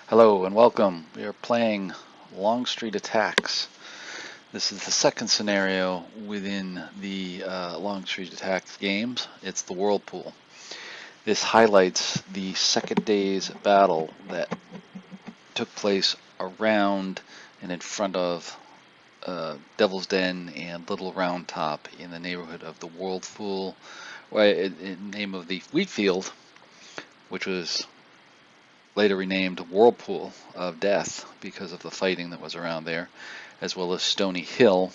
Hello and welcome. We are playing Longstreet Attacks. This is the second scenario within the Longstreet Attacks games. It's the Whirlpool. This highlights the second day's battle that took place around and in front of Devil's Den and Little Round Top in the neighborhood of the Whirlpool, in the name of the Wheatfield, which was later renamed Whirlpool of Death because of the fighting that was around there, as well as Stoney Hill,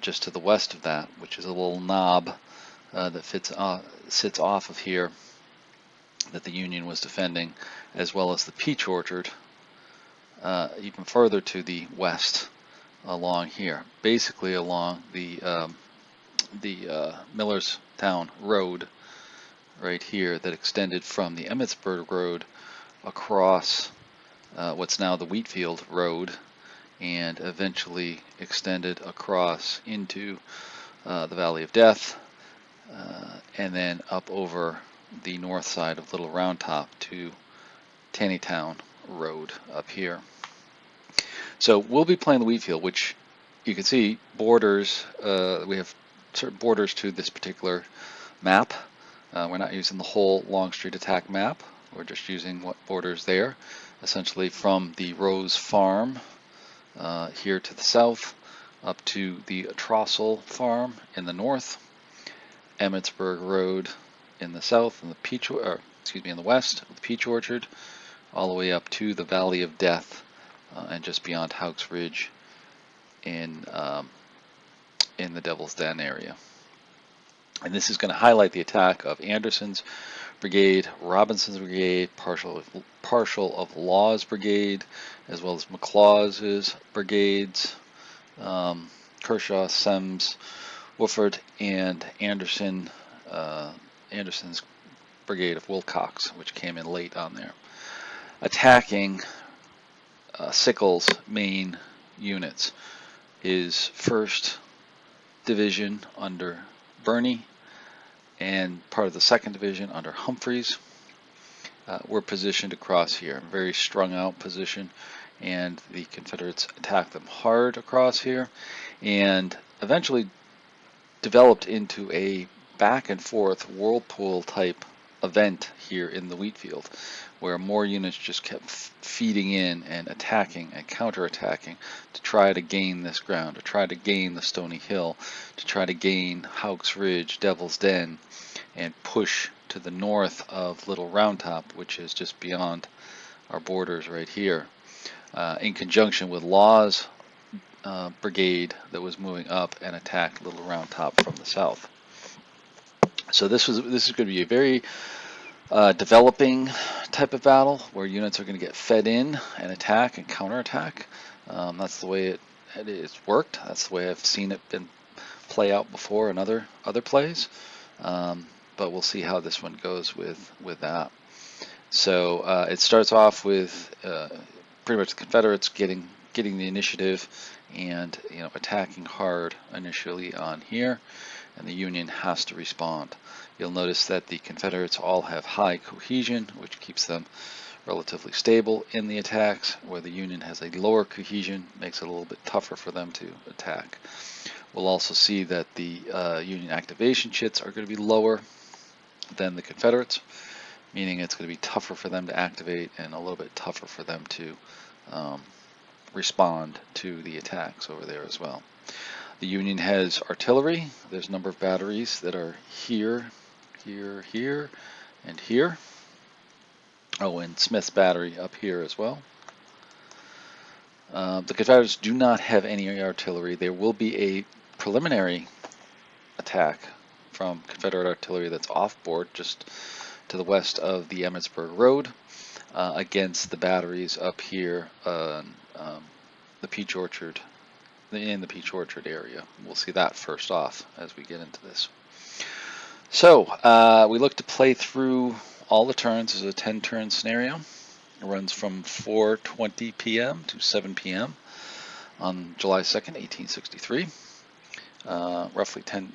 just to the west of that, which is a little knob that sits off of here that the Union was defending, as well as the Peach Orchard, even further to the west along here, basically along the Millerstown Road right here that extended from the Emmitsburg Road across what's now the Wheatfield Road and eventually extended across into the Valley of Death and then up over the north side of Little Round Top to Taneytown Road up here. So we'll be playing the Wheatfield, which you can see borders, we have certain borders to this particular map. We're not using the whole Longstreet Attack map. We're just using what borders there, essentially from the Rose Farm here to the south, up to the Trostle Farm in the north, Emmitsburg Road in the south, and in the west, the Peach Orchard, all the way up to the Valley of Death, and just beyond Houck's Ridge in the Devil's Den area. And this is going to highlight the attack of Anderson's Brigade, Robinson's Brigade, partial of Law's Brigade, as well as McLaws's brigades, Kershaw, Semmes, Wofford, and Anderson's Brigade of Wilcox, which came in late on there, attacking Sickles' main units. His 1st Division under Birney and part of the 2nd Division under Humphreys were positioned across here, very strung out position, and the Confederates attacked them hard across here and eventually developed into a back and forth whirlpool type event here in the Wheatfield, where more units just kept feeding in and attacking and counterattacking to try to gain this ground, to try to gain the Stoney Hill, to try to gain Houck's Ridge, Devil's Den, and push to the north of Little Round Top, which is just beyond our borders right here, in conjunction with Law's brigade that was moving up and attacked Little Round Top from the south. So this is going to be a very developing type of battle where units are going to get fed in and attack and counterattack. That's the way it's worked. That's the way I've seen it play out before in other plays. But we'll see how this one goes with that. So it starts off with pretty much the Confederates getting the initiative and attacking hard initially on here, and the Union has to respond. You'll notice that the Confederates all have high cohesion, which keeps them relatively stable in the attacks, where the Union has a lower cohesion, makes it a little bit tougher for them to attack. We'll also see that the Union activation chits are going to be lower than the Confederates, meaning it's going to be tougher for them to activate and a little bit tougher for them to respond to the attacks over there as well. The Union has artillery. There's a number of batteries that are here, here, and here. Oh, and Smith's battery up here as well. The Confederates do not have any artillery. There will be a preliminary attack from Confederate artillery that's off-board just to the west of the Emmitsburg Road against the batteries up here on the Peach Orchard, in the Peach Orchard area. We'll see that first off as we get into this. So we look to play through all the turns. This is a 10-turn scenario. It runs from 4:20 p.m. to 7 p.m. on July 2nd, 1863. roughly 10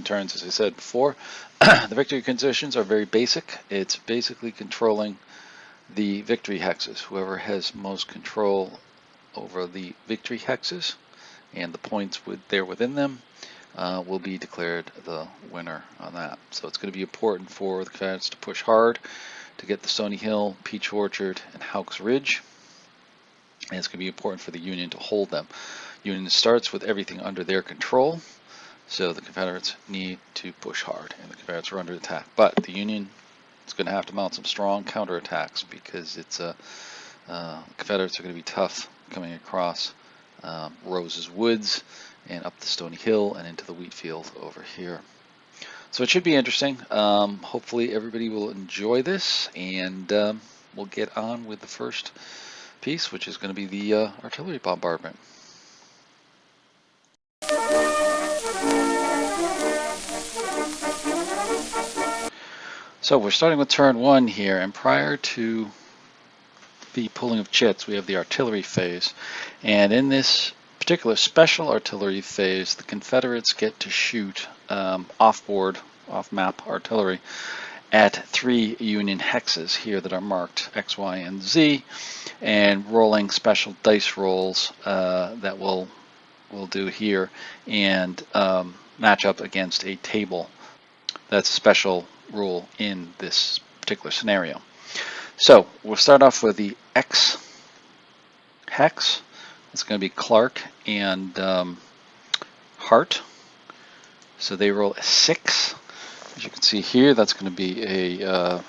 turns, as I said before. The victory conditions are very basic. It's basically controlling the victory hexes. Whoever has most control over the victory hexes and the points there within them will be declared the winner on that. So it's going to be important for the Confederates to push hard to get the Stoney Hill, Peach Orchard, and Houck's Ridge. And it's going to be important for the Union to hold them. Union starts with everything under their control, so the Confederates need to push hard, and the Confederates are under attack. But the Union is going to have to mount some strong counterattacks because Confederates are going to be tough coming across Rose's Woods and up the Stoney Hill and into the Wheatfield over here. So it should be interesting. Hopefully everybody will enjoy this, and we'll get on with the first piece, which is going to be the artillery bombardment. So we're starting with turn 1 here, and prior to the pulling of chits, we have the artillery phase. And in this particular special artillery phase, the Confederates get to shoot off-board, off-map artillery at 3 Union hexes here that are marked X, Y, and Z, and rolling special dice rolls that we'll do here, and match up against a table. That's a special rule in this particular scenario. So we'll start off with the X hex. It's going to be Clark and Hart. So they roll a 6. As you can see here, that's going to be a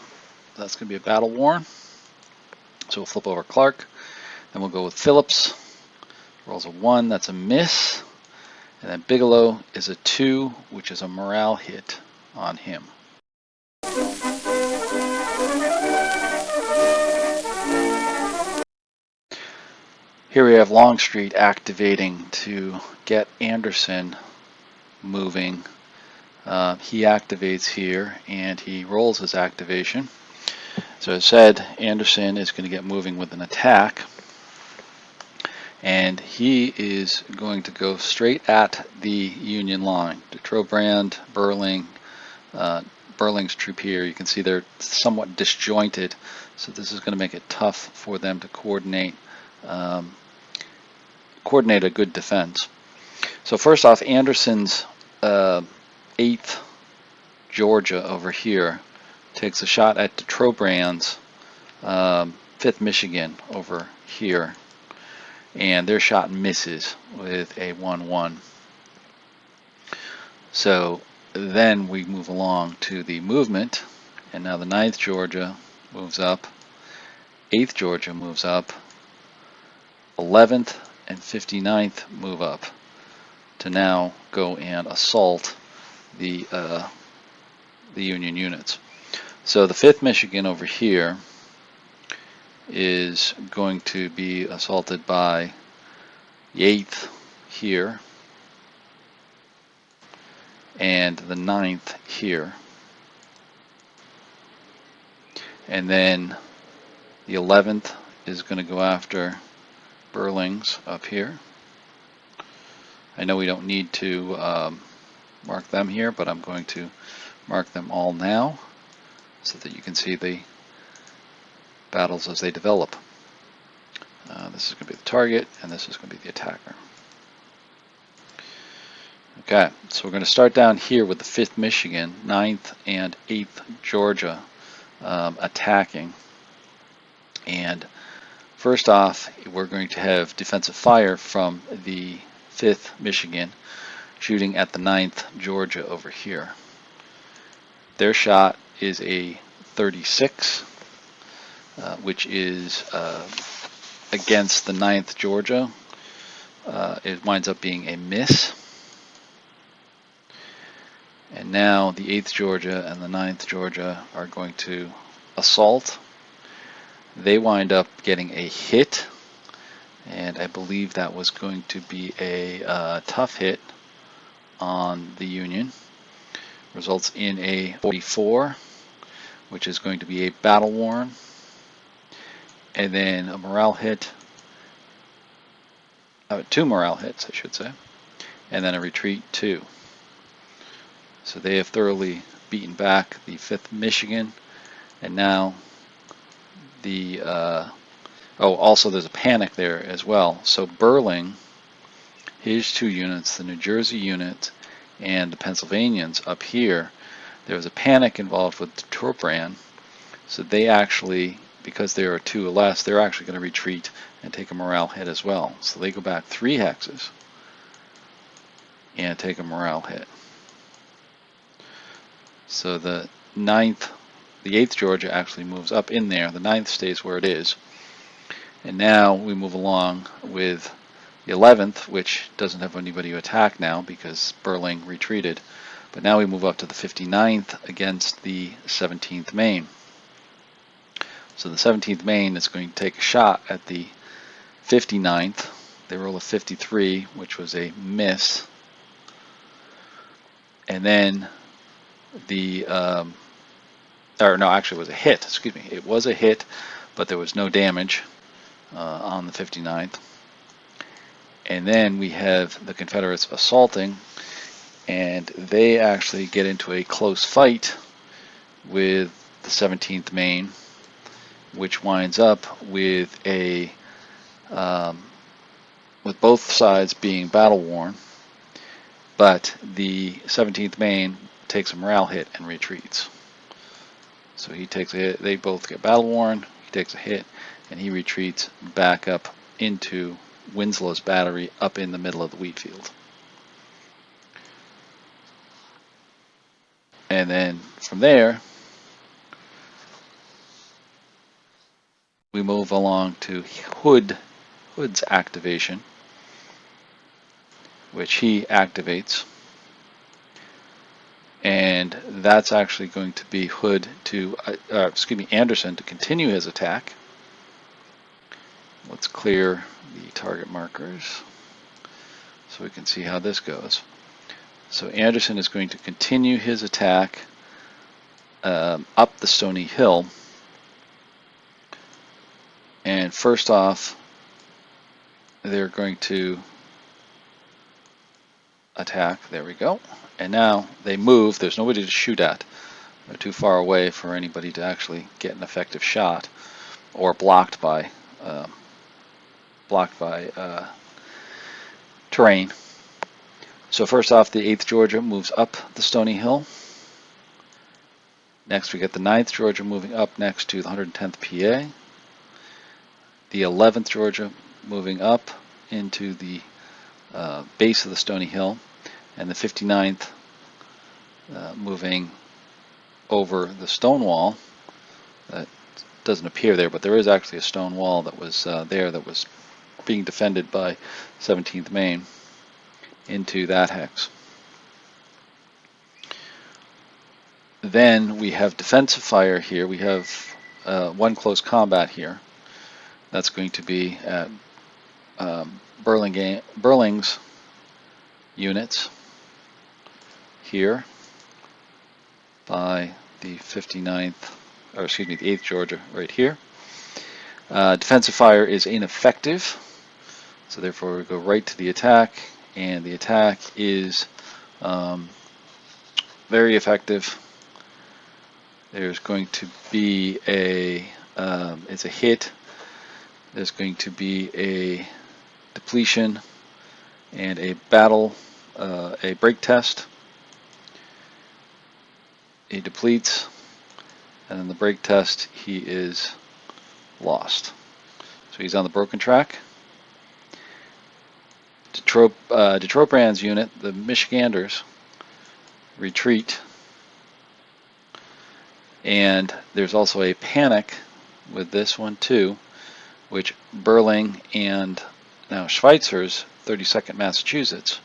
battle worn. So we'll flip over Clark. Then we'll go with Phillips. Rolls a 1. That's a miss. And then Bigelow is a 2, which is a morale hit on him. Here we have Longstreet activating to get Anderson moving. He activates here, and he rolls his activation. So as said, Anderson is going to get moving with an attack, and he is going to go straight at the Union line. Trobrand, Burling's troop here, you can see they're somewhat disjointed, so this is going to make it tough for them to coordinate a good defense. So first off, Anderson's 8th Georgia over here takes a shot at Trobrand's 5th Michigan over here, and their shot misses with a 1-1. So then we move along to the movement, and now the 9th Georgia moves up, 8th Georgia moves up, 11th and 59th move up to now go and assault the Union units. So the 5th Michigan over here is going to be assaulted by the 8th here and the 9th here. And then the 11th is going to go after Burling's up here. I know we don't need to mark them here, but I'm going to mark them all now so that you can see the battles as they develop. This is going to be the target, and this is going to be the attacker. Okay, so we're going to start down here with the 5th Michigan, 9th and 8th Georgia attacking. And first off, we're going to have defensive fire from the 5th Michigan shooting at the 9th Georgia over here. Their shot is a 36, which is against the 9th Georgia. It winds up being a miss. And now the 8th Georgia and the 9th Georgia are going to assault. They wind up getting a hit, and I believe that was going to be a tough hit on the Union. Results in a 44, which is going to be a battle worn, and then a morale hit, 2 morale hits, I should say, and then a retreat 2. So they have thoroughly beaten back the 5th Michigan, and now the also there's a panic there as well. So Burling, his 2 units, the New Jersey unit and the Pennsylvanians up here, there was a panic involved with Trobrand, so they actually, because there are 2 less, they're actually going to retreat and take a morale hit as well. So they go back 3 hexes and take a morale hit. So the 8th Georgia actually moves up in there. The 9th stays where it is. And now we move along with the 11th, which doesn't have anybody to attack now because Burling retreated. But now we move up to the 59th against the 17th Maine. So the 17th Maine is going to take a shot at the 59th. They roll a 53, which was a miss. And then the, or no, actually it was a hit, excuse me. It was a hit, but there was no damage on the 59th. And then we have the Confederates assaulting, and they actually get into a close fight with the 17th Maine, which winds up with a with both sides being battle worn, but the 17th Maine takes a morale hit and retreats. So he takes a hit, they both get battle worn, he takes a hit, and he retreats back up into Winslow's battery up in the middle of the Wheatfield. And then from there, we move along to Hood's activation, which he activates. And that's actually going to be Hood to, Anderson to continue his attack. Let's clear the target markers so we can see how this goes. So Anderson is going to continue his attack up the Stoney Hill. And first off, they're going to attack. There we go. And now they move. There's nobody to shoot at. They're too far away for anybody to actually get an effective shot, or blocked by terrain. So first off, the 8th Georgia moves up the Stoney Hill. Next we get the 9th Georgia moving up next to the 110th PA. The 11th Georgia moving up into the base of the Stoney Hill, and the 59th moving over the stone wall. That doesn't appear there, but there is actually a stone wall that was there that was being defended by 17th Maine into that hex. Then we have defensive fire here. We have one close combat here. That's going to be at Burling's units here by the 59th, or excuse me, the 8th Georgia right here. Defensive fire is ineffective, so therefore we go right to the attack, and the attack is very effective. There's going to be a, it's a hit. There's going to be a depletion and a battle, a break test. He depletes, and then the break test, he is lost. So he's on the broken track. Detrobrand's unit, the Michiganders, retreat, and there's also a panic with this one too, which Burling and now Schweitzer's 32nd Massachusetts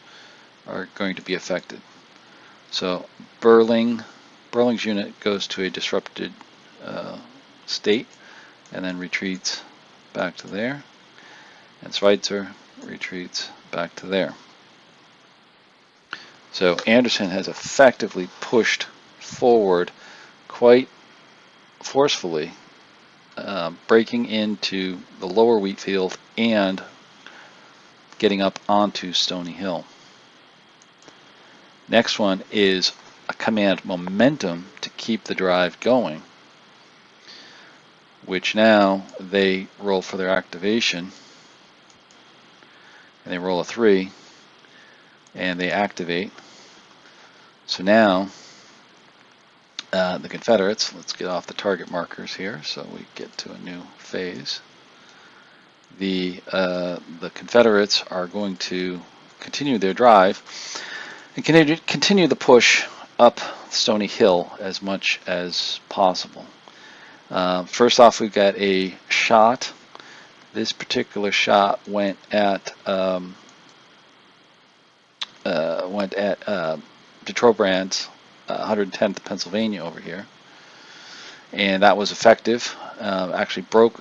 are going to be affected. So Burling's unit goes to a disrupted state and then retreats back to there, and Schweitzer retreats back to there. So Anderson has effectively pushed forward quite forcefully, breaking into the lower Wheatfield and getting up onto Stoney Hill. Next one is a command momentum to keep the drive going, which now they roll for their activation, and they roll a 3, and they activate. So now the Confederates, let's get off the target markers here so we get to a new phase. The Confederates are going to continue their drive and continue the push up Stoney Hill as much as possible. First off, we've got a shot. This particular shot went at Detrobrand's 110th Pennsylvania over here, and that was effective. Actually broke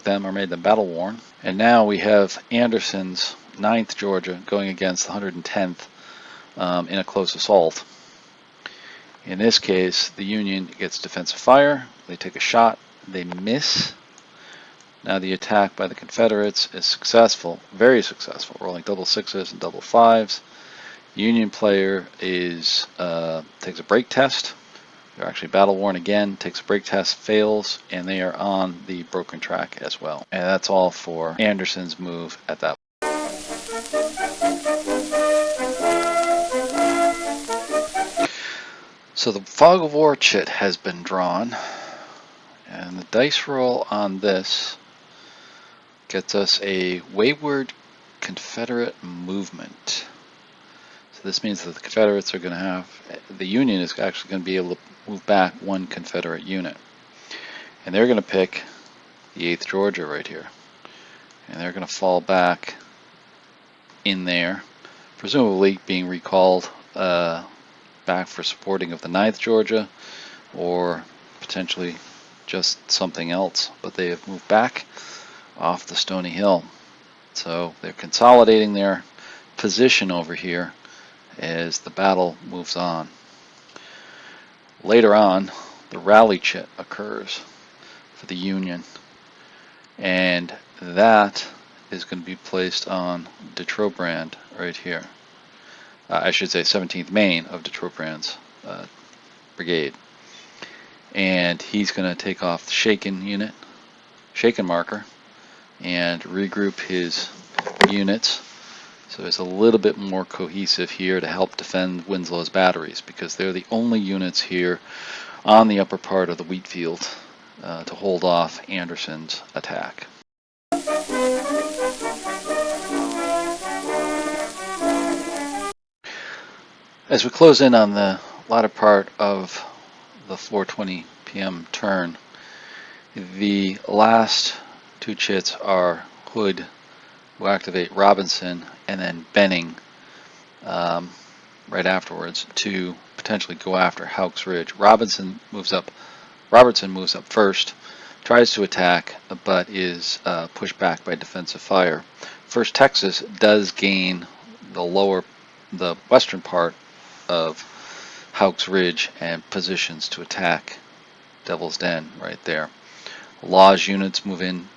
them or made them battle worn. And now we have Anderson's 9th Georgia going against the 110th in a close assault. In this case, the Union gets defensive fire. They take a shot. They miss. Now the attack by the Confederates is successful, very successful, rolling double 6s and double 5s. Union player takes a break test. They're actually battle worn again, takes a break test, fails, and they are on the broken track as well. And that's all for Anderson's move at that point. So the fog of war chit has been drawn, and the dice roll on this gets us a wayward Confederate movement. So this means that the Confederates are going to have, the Union is actually going to be able to move back one Confederate unit. And they're going to pick the 8th Georgia right here. And they're going to fall back in there, presumably being recalled back for supporting of the 9th Georgia, or potentially just something else. But they have moved back off the Stoney Hill. So they're consolidating their position over here as the battle moves on. Later on, the rally chit occurs for the Union, and that is going to be placed on Detrobrand right here. I should say 17th Maine of Detrobrand's brigade. And he's going to take off the shaken unit, shaken marker, and regroup his units. So it's a little bit more cohesive here to help defend Winslow's batteries, because they're the only units here on the upper part of the Wheatfield to hold off Anderson's attack. As we close in on the latter part of the 4:20 p.m. turn, the last two chits are Hood, who activate Robinson, and then Benning right afterwards to potentially go after Houck's Ridge. Robertson moves up first, tries to attack, but is pushed back by defensive fire. First Texas does gain the western part of Houck's Ridge and positions to attack Devil's Den right there. Law's units move in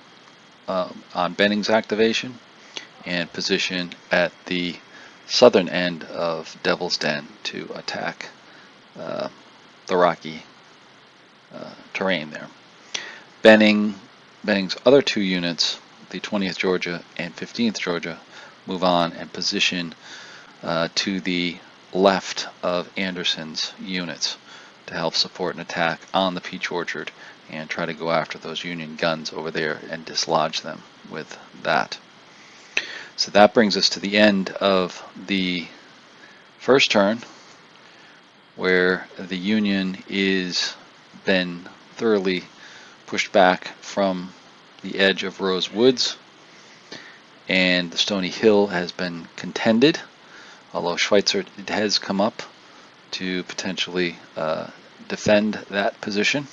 on Benning's activation and position at the southern end of Devil's Den to attack the rocky terrain there. Benning's other two units, the 20th Georgia and 15th Georgia, move on and position to the left of Anderson's units to help support an attack on the Peach Orchard and try to go after those Union guns over there and dislodge them with that. So that brings us to the end of the first turn, where the Union is been thoroughly pushed back from the edge of Rose Woods, and the Stoney Hill has been contended, although Schweitzer has come up to potentially defend that position.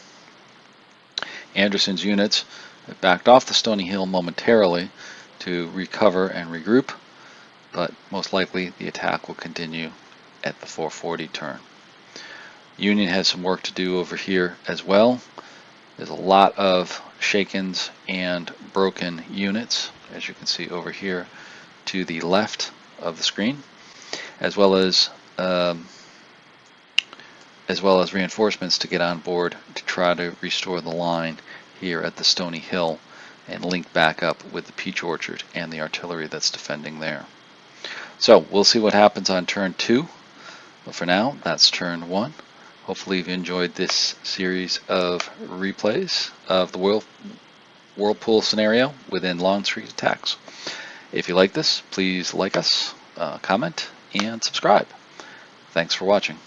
Anderson's units have backed off the Stoney Hill momentarily to recover and regroup, but most likely the attack will continue at the 4:40 turn. Union has some work to do over here as well. There's a lot of shakens and broken units, as you can see over here to the left of the screen, as well as um, as well as reinforcements to get on board to try to restore the line here at the Stoney Hill and link back up with the peach orchard and the artillery that's defending there. So we'll see what happens on turn 2, but for now that's turn 1. Hopefully you've enjoyed this series of replays of the Whirlpool scenario within Longstreet Attacks. If you like this, please like us, comment, and subscribe. Thanks for watching.